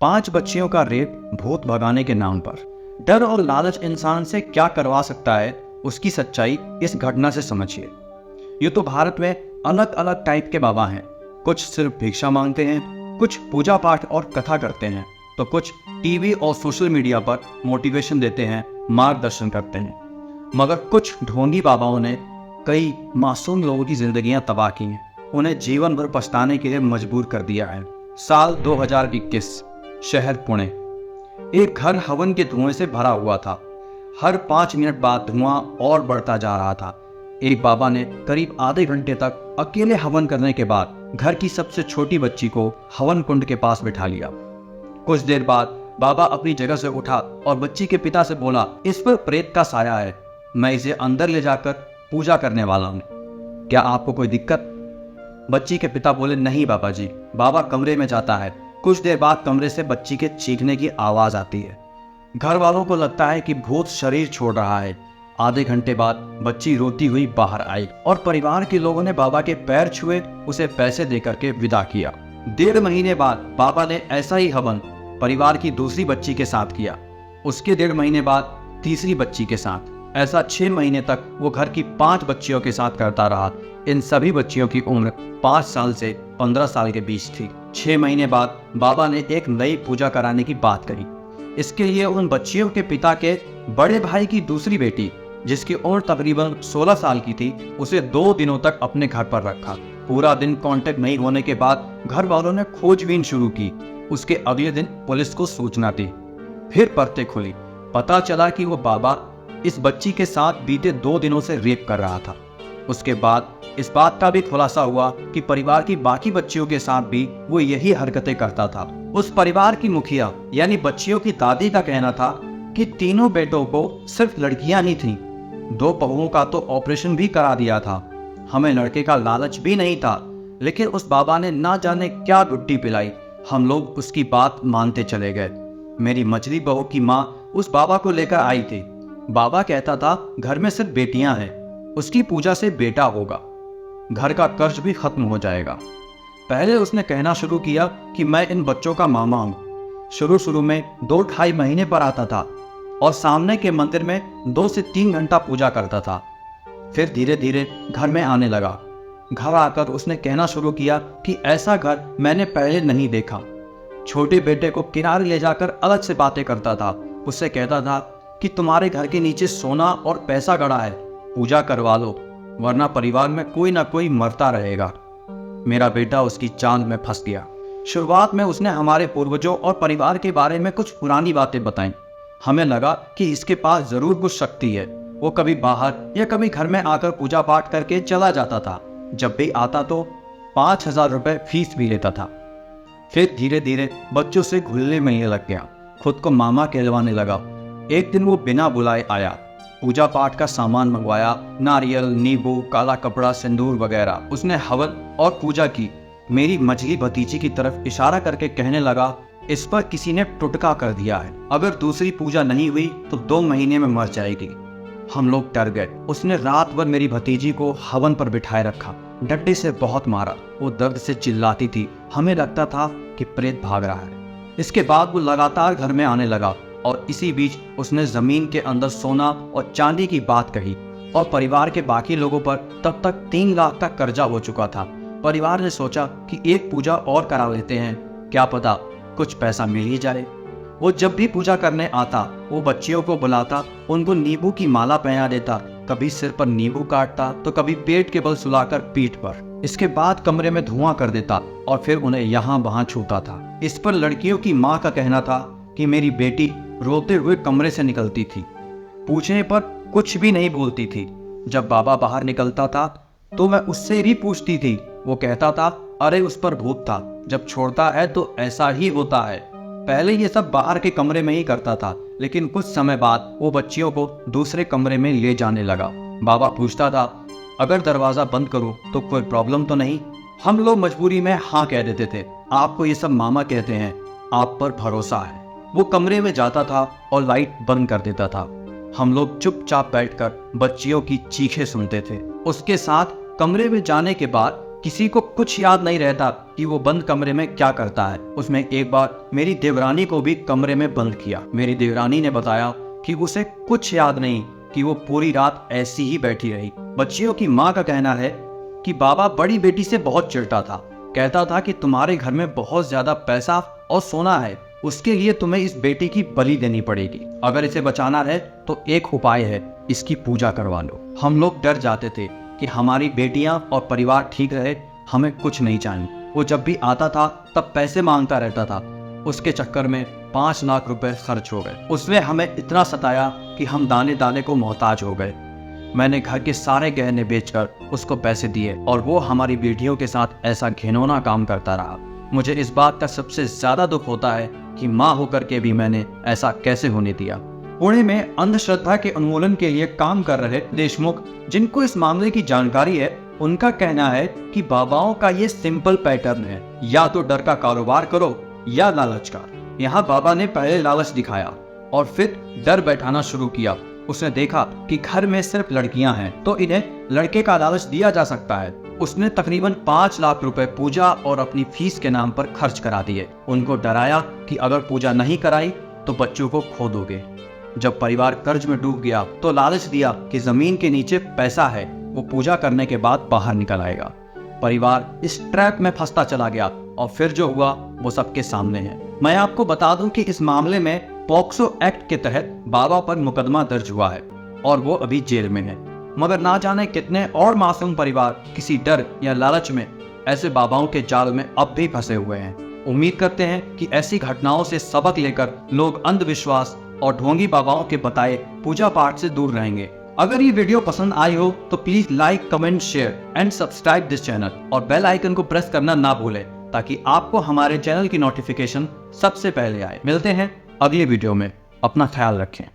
5 बच्चियों का रेप भूत भगाने के नाम पर। डर और लालच इंसान से क्या करवा सकता है, उसकी सच्चाई इस घटना से समझिए। ये तो भारत में अलग अलग टाइप के बाबा हैं। कुछ सिर्फ भिक्षा मांगते हैं, कुछ पूजा पाठ और कथा करते हैं, तो कुछ टीवी और सोशल मीडिया पर मोटिवेशन देते हैं, मार्गदर्शन करते हैं। मगर कुछ ढोंगी बाबाओं ने कई मासूम लोगों की जिंदगियां तबाह की हैं, उन्हें जीवन भर पछताने के लिए मजबूर कर दिया है। साल 2021, शहर पुणे। एक घर हवन के धुएं से भरा हुआ था। हर 5 मिनट बाद धुआं और बढ़ता जा रहा था। एक बाबा ने करीब आधे घंटे तक अकेले हवन करने के बाद घर की सबसे छोटी बच्ची को हवन कुंड के पास बिठा लिया। कुछ देर बाद बाबा अपनी जगह से उठा और बच्ची के पिता से बोला, इस पर प्रेत का साया है, मैं इसे अंदर ले जाकर पूजा करने वाला हूँ, क्या आपको कोई दिक्कत? बच्ची के पिता बोले, नहीं बाबा जी। बाबा कमरे में जाता है। कुछ देर बाद कमरे से बच्ची के चीखने की आवाज आती है। घर वालों को लगता है कि भूत शरीर छोड़ रहा है। आधे घंटे बाद बच्ची रोती हुई बाहर आई और परिवार के लोगों ने बाबा के पैर छुए, उसे पैसे देकर के विदा किया। 1.5 महीने बाद बाबा ने ऐसा ही हवन परिवार की दूसरी बच्ची के साथ किया। उसके 1.5 महीने बाद तीसरी बच्ची के साथ। ऐसा 6 महीने तक वो घर की 5 बच्चियों के साथ करता रहा। इन सभी बच्चियों की उम्र 5 साल से 15 साल के बीच थी। 6 महीने बाद बाबा ने एक नई पूजा कराने की बात कही। इसके लिए उन बच्चियों के पिता के बड़े भाई की दूसरी बेटी, जिसकी उम्र तकरीबन 16 साल की थी, उसे 2 दिनों तक अपने घर पर रखा। पूरा दिन कांटेक्ट नहीं होने के बाद घर वालों ने खोजबीन शुरू की। उसके अगले दिन पुलिस को सूचना दी। फिर परतें खुली। पता चला कि वो बाबा इस बच्ची के साथ बीते 2 दिनों से रेप कर रहा था। उसके बाद इस बात का भी खुलासा हुआ कि परिवार की बाकी बच्चियों के साथ भी वो यही हरकतें करता था। उस परिवार की मुखिया यानी बच्चियों की दादी का कहना था कि तीनों बेटों को सिर्फ लड़कियां ही थीं, 2 बहुओं का तो ऑपरेशन भी करा दिया था। हमें लड़के का लालच भी नहीं था, लेकिन उस बाबा ने ना जाने क्या गुट्टी पिलाई। हम लोग उसकी बात मानते चले गए। मेरी मछली बहू की माँ उस बाबा को लेकर आई थी। बाबा कहता था घर में सिर्फ बेटियां हैं, उसकी पूजा से बेटा होगा, घर का कर्ज भी खत्म हो जाएगा। पहले उसने कहना शुरू किया कि मैं इन बच्चों का मामा हूँ। शुरू में 2-2.5 महीने पर आता था और सामने के मंदिर में 2 से 3 घंटा पूजा करता था। फिर धीरे धीरे घर में आने लगा। घर आकर उसने कहना शुरू किया कि ऐसा घर मैंने पहले नहीं देखा। छोटे बेटे को किनारे ले जाकर अलग से बातें करता था। उससे कहता था कि तुम्हारे घर के नीचे सोना और पैसा गड़ा है, पूजा करवा लो, वरना परिवार में कोई ना कोई मरता रहेगा। मेरा बेटा उसकी चाल में फंस गया। शुरुआत में उसने हमारे पूर्वजों और परिवार के बारे में कुछ पुरानी बातें बताईं। हमें लगा कि इसके पास जरूर कुछ शक्ति है। वो कभी बाहर या कभी घर में आकर पूजा पाठ करके चला जाता था। जब भी आता तो 5,000 रुपये फीस भी लेता था। फिर धीरे धीरे बच्चों से घुलने मिलने लग गया, खुद को मामा कहलवाने लगा। एक दिन वो बिना बुलाए आया, पूजा पाठ का सामान मंगवाया, नारियल, नींबू, काला कपड़ा, सिंदूर वगैरह। उसने हवन और पूजा की। मेरी मझली भतीजी की तरफ इशारा करके कहने लगा, इस पर किसी ने टुटका कर दिया है, अगर दूसरी पूजा नहीं हुई तो 2 महीने में मर जाएगी। हम लोग डर गए। उसने रात भर मेरी भतीजी को हवन पर बिठाए रखा, डंडे से बहुत मारा। वो दर्द से चिल्लाती थी। हमें लगता था कि प्रेत भाग रहा है। इसके बाद वो लगातार घर में आने लगा और इसी बीच उसने जमीन के अंदर सोना और चांदी की बात कही और परिवार के बाकी लोगों पर तब तक 3 लाख का कर्जा हो चुका था। परिवार ने सोचा कि एक पूजा और करा लेते हैं, क्या पता कुछ पैसा मिल ही जाए। वो जब भी पूजा करने आता वो बच्चियों को बुलाता, उनको नींबू की माला पहना देता, कभी सिर पर नींबू काटता तो कभी पेट के बल सुलाकर पीठ पर। इसके बाद कमरे में धुआं कर देता और फिर उन्हें यहाँ वहाँ छूता था। इस पर लड़कियों की माँ का कहना था कि मेरी बेटी रोते हुए कमरे से निकलती थी, पूछने पर कुछ भी नहीं बोलती थी। जब बाबा बाहर निकलता था तो मैं उससे भी पूछती थी। वो कहता था, अरे उस पर भूत था, जब छोड़ता है तो ऐसा ही होता है। पहले ये सब बाहर के कमरे में ही करता था, लेकिन कुछ समय बाद वो बच्चियों को दूसरे कमरे में ले जाने लगा। बाबा पूछता था, अगर दरवाजा बंद करूं तो कोई प्रॉब्लम तो नहीं? हम लोग मजबूरी में हाँ कह देते थे। आपको ये सब मामा कहते हैं, आप पर भरोसा है। वो कमरे में जाता था और लाइट बंद कर देता था। हम लोग चुपचाप बैठकर बच्चियों की चीखें सुनते थे। उसके साथ कमरे में जाने के बाद किसी को कुछ याद नहीं रहता कि वो बंद कमरे में क्या करता है। उसने एक बार मेरी देवरानी को भी कमरे में बंद किया। मेरी देवरानी ने बताया कि उसे कुछ याद नहीं कि वो पूरी रात ऐसी ही बैठी रही। बच्चियों की माँ का कहना है कि बाबा बड़ी बेटी से बहुत चिढ़ता था। कहता था कि तुम्हारे घर में बहुत ज्यादा पैसा और सोना है, उसके लिए तुम्हें इस बेटी की बलि देनी पड़ेगी। अगर इसे बचाना है तो एक उपाय है, इसकी पूजा करवा लो। हम लोग डर जाते थे कि हमारी बेटियां और परिवार ठीक रहे, हमें कुछ नहीं चाहिए। वो जब भी आता था तब पैसे मांगता रहता था। उसके चक्कर में 5 लाख रुपए खर्च हो गए। उसने हमें इतना सताया कि हम दाने दाने को मोहताज हो गए। मैंने घर के सारे गहने बेचकर उसको पैसे दिए और वो हमारी बेटियों के साथ ऐसा घिनौना काम करता रहा। मुझे इस बात का सबसे ज्यादा दुख होता है कि माँ होकर के भी मैंने ऐसा कैसे होने दिया। पुणे में अंधश्रद्धा के उन्मूलन के लिए काम कर रहे देशमुख, जिनको इस मामले की जानकारी है, उनका कहना है कि बाबाओं का ये सिंपल पैटर्न है, या तो डर का कारोबार करो या लालच का। यहाँ बाबा ने पहले लालच दिखाया और फिर डर बैठाना शुरू किया। उसने देखा कि घर में सिर्फ लड़कियां हैं तो इन्हें लड़के का लालच दिया जा सकता है। उसने तकरीबन 5 लाख रुपए पूजा और अपनी फीस के नाम पर खर्च करा दिए। उनको डराया कि अगर पूजा नहीं कराई तो बच्चों को खो दोगे। जब परिवार कर्ज में डूब गया तो लालच दिया कि जमीन के नीचे पैसा है, वो पूजा करने के बाद बाहर निकल आएगा। परिवार इस ट्रैप में फंसता चला गया और फिर जो हुआ वो सबके सामने है। मैं आपको बता दूं कि इस मामले में पॉक्सो एक्ट के तहत बाबा पर मुकदमा दर्ज हुआ है और वो अभी जेल में है। मगर ना जाने कितने और मासूम परिवार किसी डर या लालच में ऐसे बाबाओं के जाल में अब भी फंसे हुए हैं। उम्मीद करते हैं कि ऐसी घटनाओं से सबक लेकर लोग अंधविश्वास और ढोंगी बाबाओं के बताए पूजा पाठ से दूर रहेंगे। अगर ये वीडियो पसंद आई हो तो please like, comment, share and subscribe this channel और बेल आइकन को प्रेस करना ना भूलें ताकि आपको हमारे चैनल की नोटिफिकेशन सबसे पहले आए। मिलते हैं अगले वीडियो में। अपना ख्याल रखें।